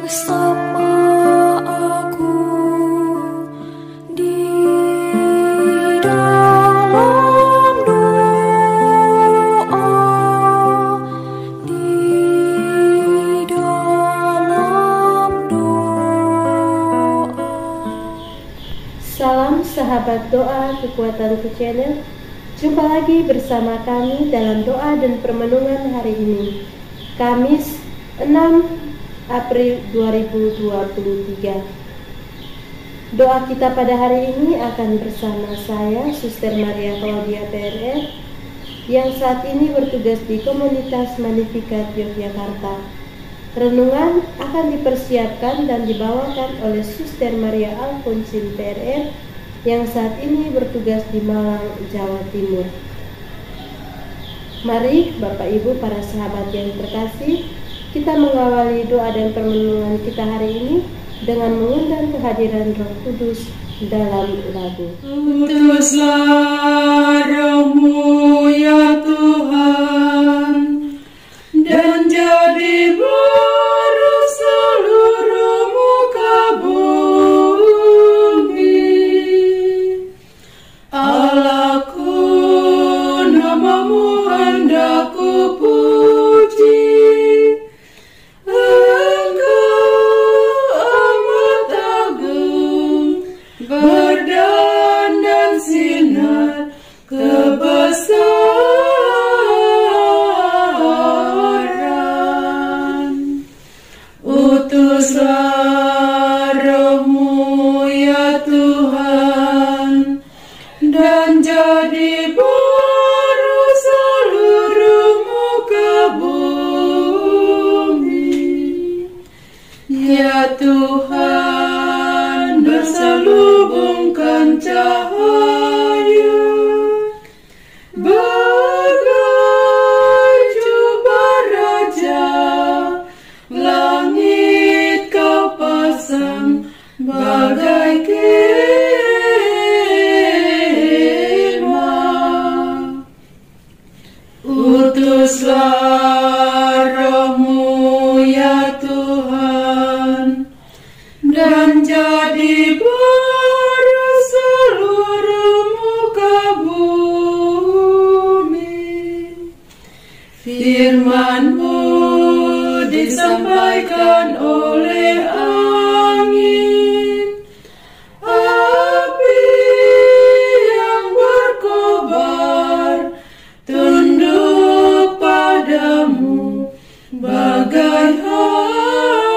bersama aku di dalam doa, di dalam doa. Salam sahabat doa Kekuatanku Channel. Jumpa lagi bersama kami dalam doa dan permenungan hari ini, Kamis 6 April 2023. Doa kita pada hari ini akan bersama saya, Suster Maria Claudia PRR, yang saat ini bertugas di Komunitas Magnificat Yogyakarta. Renungan akan dipersiapkan dan dibawakan oleh Suster Maria Alfonsin PRR yang saat ini bertugas di Malang, Jawa Timur. Mari Bapak Ibu para sahabat yang terkasih, kita mengawali doa dan permenungan kita hari ini dengan mengundang kehadiran Roh Kudus dalam lagu. Utuslah Roh-Mu ya Tuhan, dan jadi baru seluruh muka bumi. Allahku, nama-Mu hendak ku puji. Berdandan sinar kebesaran. Utuslah Roh-Mu ya Tuhan, dan jadi baru seluruh muka bumi. Ya Tuhan, berselubungkan cahaya bagai jubah raja, langit Kau pasang bagai kemah. Utuslah Roh-Mu ya Tuhan, dan jadi baru seluruh muka bumi. Firman-Mu disampaikan oleh angin, api yang berkobar, tunduk padamu bagai hamba.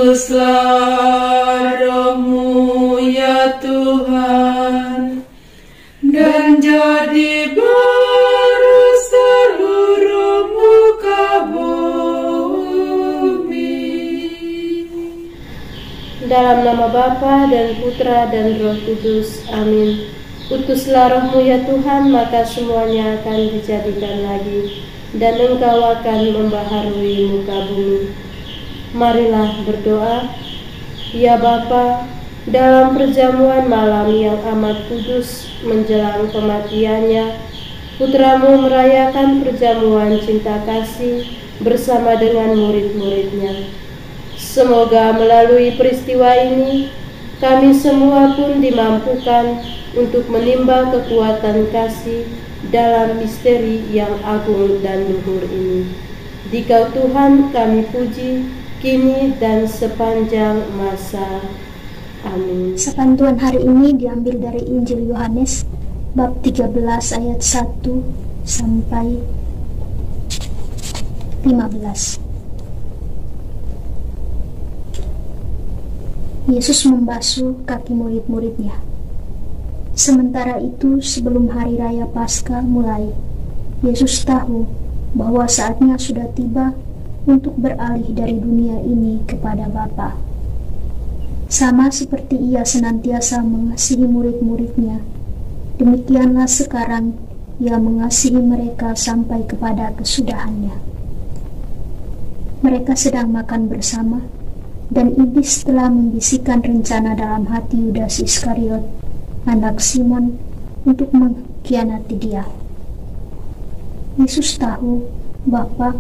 Utuslah Roh-Mu ya Tuhan, dan jadi baru seluruh muka bumi. Dalam nama Bapa dan Putra dan Roh Kudus, amin. Utuslah Roh-Mu ya Tuhan, maka semuanya akan dijadikan lagi, dan Engkau akan membaharui muka bumi. Marilah berdoa. Ya Bapa, dalam perjamuan malam yang amat kudus menjelang kematiannya, Putra-Mu merayakan perjamuan cinta kasih bersama dengan murid-muridnya. Semoga melalui peristiwa ini, kami semua pun dimampukan untuk menimba kekuatan kasih dalam misteri yang agung dan luhur ini. Di Kau Tuhan kami puji, kini dan sepanjang masa. Amin. Sepantuan hari ini diambil dari Injil Yohanes bab 13 ayat 1 sampai 15. Yesus membasuh kaki murid-muridnya. Sementara itu, sebelum hari raya Paskah mulai, Yesus tahu bahwa saatnya sudah tiba untuk beralih dari dunia ini kepada Bapa. Sama seperti Ia senantiasa mengasihi murid-muridnya, demikianlah sekarang Ia mengasihi mereka sampai kepada kesudahannya. Mereka sedang makan bersama, dan iblis telah membisikkan rencana dalam hati Yudas Iskariot, anak Simon, untuk mengkhianati Dia. Yesus tahu bahwa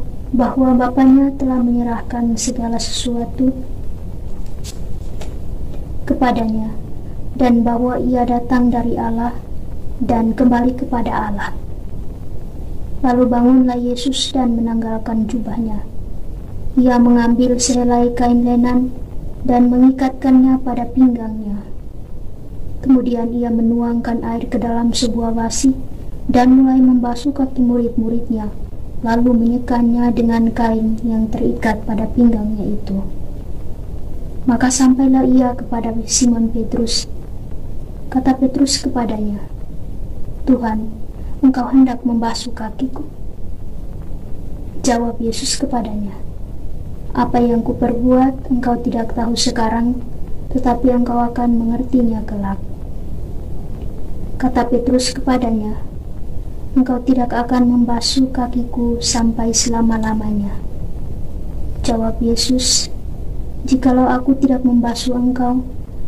Bapanya telah menyerahkan segala sesuatu kepadanya, dan bahwa ia datang dari Allah dan kembali kepada Allah. Lalu bangunlah Yesus dan menanggalkan jubahnya. Ia mengambil sehelai kain lenan dan mengikatkannya pada pinggangnya. Kemudian ia menuangkan air ke dalam sebuah basi dan mulai membasuh kaki murid-muridnya, lalu menyekannya dengan kain yang terikat pada pinggangnya itu. Maka sampailah ia kepada Simon Petrus. Kata Petrus kepadanya, "Tuhan, Engkau hendak membasuh kakiku?" Jawab Yesus kepadanya, "Apa yang kuperbuat engkau tidak tahu sekarang, tetapi engkau akan mengertinya kelak." Kata Petrus kepadanya, "Engkau tidak akan membasuh kakiku sampai selama-lamanya." Jawab Yesus, "Jikalau aku tidak membasuh engkau,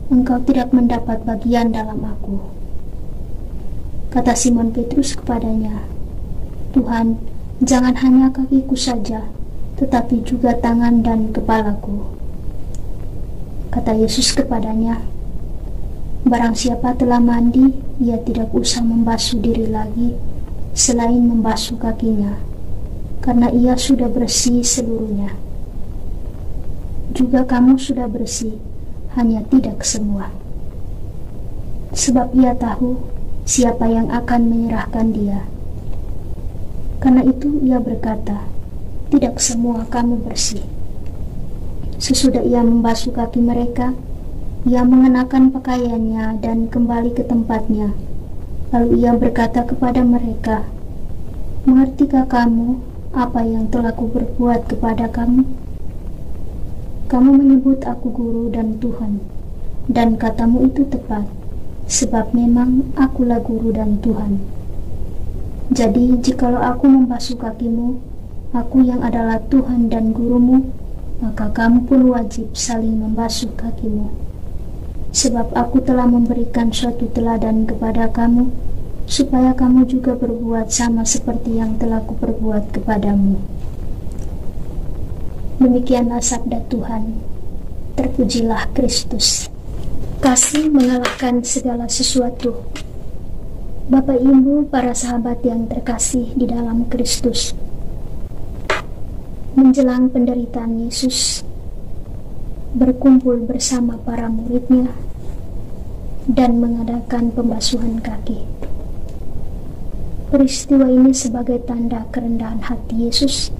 engkau tidak mendapat bagian dalam aku." Kata Simon Petrus kepadanya, "Tuhan, jangan hanya kakiku saja, tetapi juga tangan dan kepalaku." Kata Yesus kepadanya, "Barang siapa telah mandi, ia tidak usah membasuh diri lagi, selain membasuh kakinya, karena ia sudah bersih seluruhnya. Juga kamu sudah bersih, hanya tidak semua." Sebab ia tahu siapa yang akan menyerahkan dia. Karena itu ia berkata, "Tidak semua kamu bersih." Sesudah ia membasuh kaki mereka, ia mengenakan pakaiannya dan kembali ke tempatnya. Lalu ia berkata kepada mereka, "Mengertikah kamu apa yang telah kuperbuat kepada kamu? Kamu menyebut aku guru dan Tuhan, dan katamu itu tepat, sebab memang akulah guru dan Tuhan. Jadi jikalau aku membasuh kakimu, aku yang adalah Tuhan dan gurumu, maka kamu pun wajib saling membasuh kakimu. Sebab aku telah memberikan suatu teladan kepada kamu, supaya kamu juga berbuat sama seperti yang telah kuperbuat kepadamu." Demikianlah sabda Tuhan. Terpujilah Kristus. Kasih mengalahkan segala sesuatu. Bapak Ibu, para sahabat yang terkasih di dalam Kristus, menjelang penderitaan Yesus, berkumpul bersama para muridnya dan mengadakan pembasuhan kaki. Peristiwa ini sebagai tanda kerendahan hati Yesus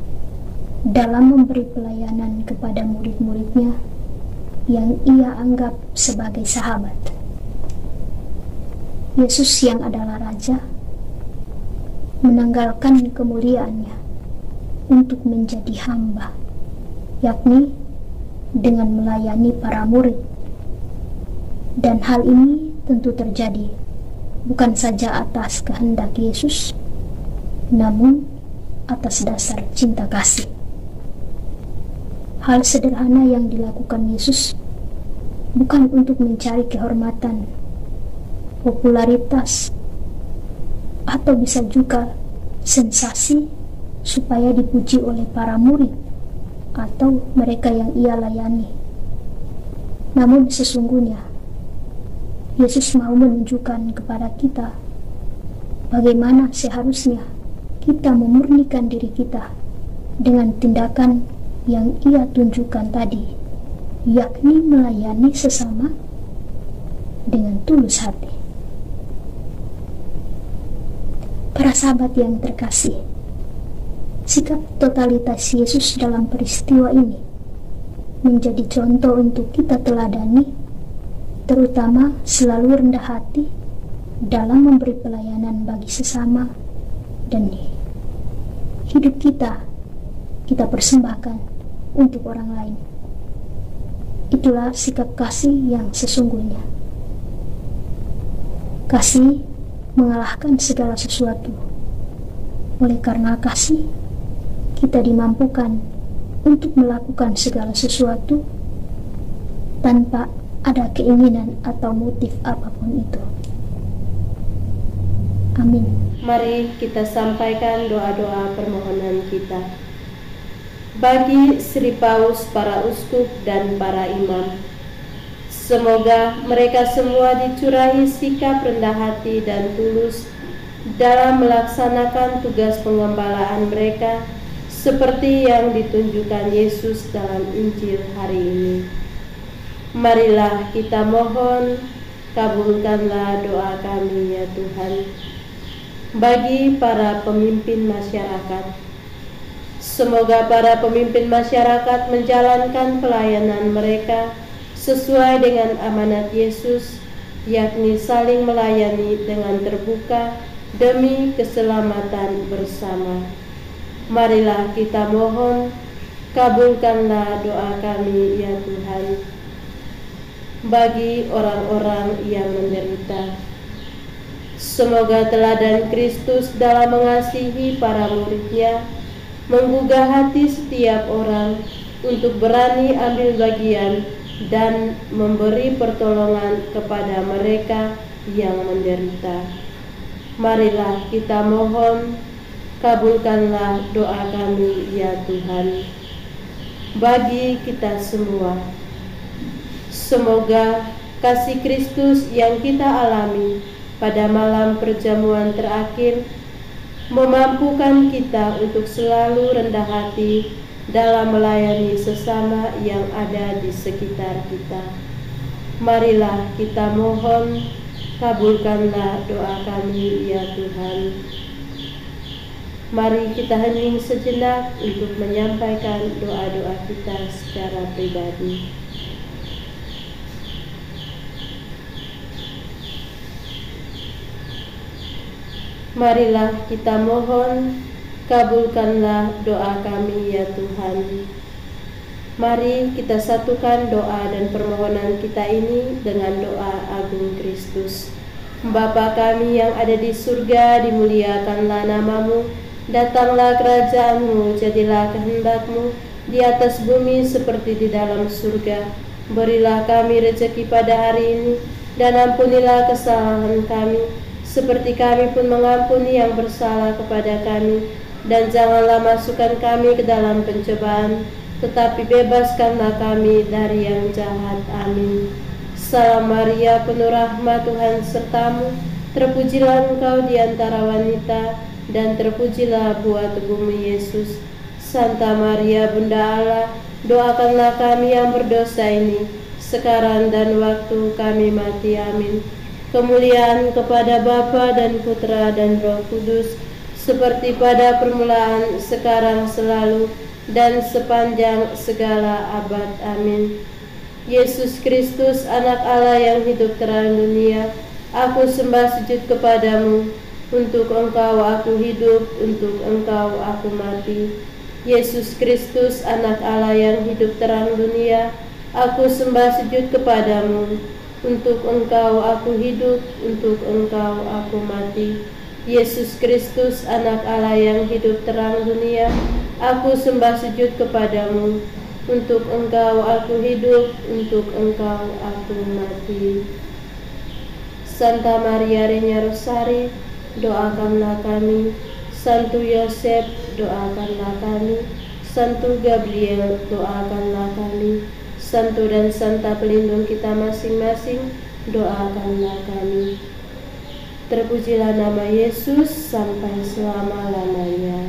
dalam memberi pelayanan kepada murid-muridnya yang ia anggap sebagai sahabat. Yesus yang adalah Raja menanggalkan kemuliaannya untuk menjadi hamba, yakni dengan melayani para murid. Dan hal ini tentu terjadi bukan saja atas kehendak Yesus, namun atas dasar cinta kasih. Hal sederhana yang dilakukan Yesus bukan untuk mencari kehormatan, popularitas, atau bisa juga sensasi supaya dipuji oleh para murid atau mereka yang ia layani. Namun sesungguhnya Yesus mau menunjukkan kepada kita bagaimana seharusnya kita memurnikan diri kita dengan tindakan yang ia tunjukkan tadi, yakni melayani sesama dengan tulus hati. Para sahabat yang terkasih, sikap totalitas Yesus dalam peristiwa ini menjadi contoh untuk kita teladani, terutama selalu rendah hati dalam memberi pelayanan bagi sesama, dan hidup kita persembahkan untuk orang lain. Itulah sikap kasih yang sesungguhnya. Kasih mengalahkan segala sesuatu. Oleh karena kasih, kita dimampukan untuk melakukan segala sesuatu tanpa ada keinginan atau motif apapun itu. Amin. Mari kita sampaikan doa-doa permohonan kita. Bagi Sri Paus, para uskup dan para imam, semoga mereka semua dicurahi sikap rendah hati dan tulus dalam melaksanakan tugas pengembalaan mereka seperti yang ditunjukkan Yesus dalam Injil hari ini. Marilah kita mohon, kabulkanlah doa kami ya Tuhan. Bagi para pemimpin masyarakat, semoga para pemimpin masyarakat menjalankan pelayanan mereka sesuai dengan amanat Yesus, yakni saling melayani dengan terbuka demi keselamatan bersama. Marilah kita mohon, kabulkanlah doa kami ya Tuhan. Bagi orang-orang yang menderita, semoga teladan Kristus dalam mengasihi para muridnya menggugah hati setiap orang untuk berani ambil bagian dan memberi pertolongan kepada mereka yang menderita. Marilah kita mohon, kabulkanlah doa kami ya Tuhan. Bagi kita semua, semoga kasih Kristus yang kita alami pada malam perjamuan terakhir memampukan kita untuk selalu rendah hati dalam melayani sesama yang ada di sekitar kita. Marilah kita mohon, kabulkanlah doa kami ya Tuhan. Mari kita hening sejenak untuk menyampaikan doa-doa kita secara pribadi. Marilah kita mohon, kabulkanlah doa kami ya Tuhan. Mari kita satukan doa dan permohonan kita ini dengan doa agung Kristus. Bapa kami yang ada di surga, dimuliakanlah namamu, datanglah kerajaanmu, jadilah kehendakmu di atas bumi seperti di dalam surga. Berilah kami rezeki pada hari ini, dan ampunilah kesalahan kami, seperti kami pun mengampuni yang bersalah kepada kami. Dan janganlah masukkan kami ke dalam pencobaan, tetapi bebaskanlah kami dari yang jahat. Amin. Salam Maria, penuh rahmat, Tuhan sertamu, terpujilah engkau di antara wanita, dan terpujilah buah tubuhmu Yesus. Santa Maria, Bunda Allah, doakanlah kami yang berdosa ini, sekarang dan waktu kami mati. Amin. Kemuliaan kepada Bapa dan Putra dan Roh Kudus, seperti pada permulaan, sekarang, selalu, dan sepanjang segala abad. Amin. Yesus Kristus, anak Allah yang hidup terang dunia, aku sembah sujud kepadamu. Untuk engkau aku hidup, untuk engkau aku mati. Yesus Kristus, anak Allah yang hidup terang dunia, aku sembah sujud kepadamu. Untuk engkau aku hidup, untuk engkau aku mati. Yesus Kristus, anak Allah yang hidup terang dunia, aku sembah sujud kepadamu. Untuk engkau aku hidup, untuk engkau aku mati. Santa Maria Regna Rosari, doakanlah kami. Santo Yosef, doakanlah kami. Santo Gabriel, doakanlah kami. Santo dan Santa pelindung kita masing-masing, doakanlah kami. Terpujilah nama Yesus sampai selama-lamanya.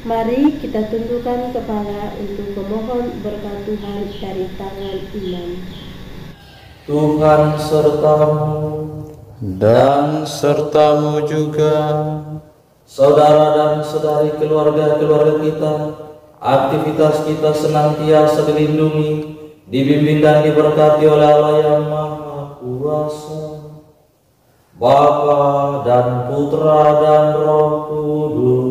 Mari kita tundukkan kepala untuk memohon berkat Tuhan dari tangan imam. Tuhan sertamu dan sertamu juga. Saudara dan saudari keluarga-keluarga kita, aktivitas kita senantiasa dilindungi, dibimbing dan diberkati oleh Allah yang Maha Kuasa, Bapa dan Putra dan Roh Kudus.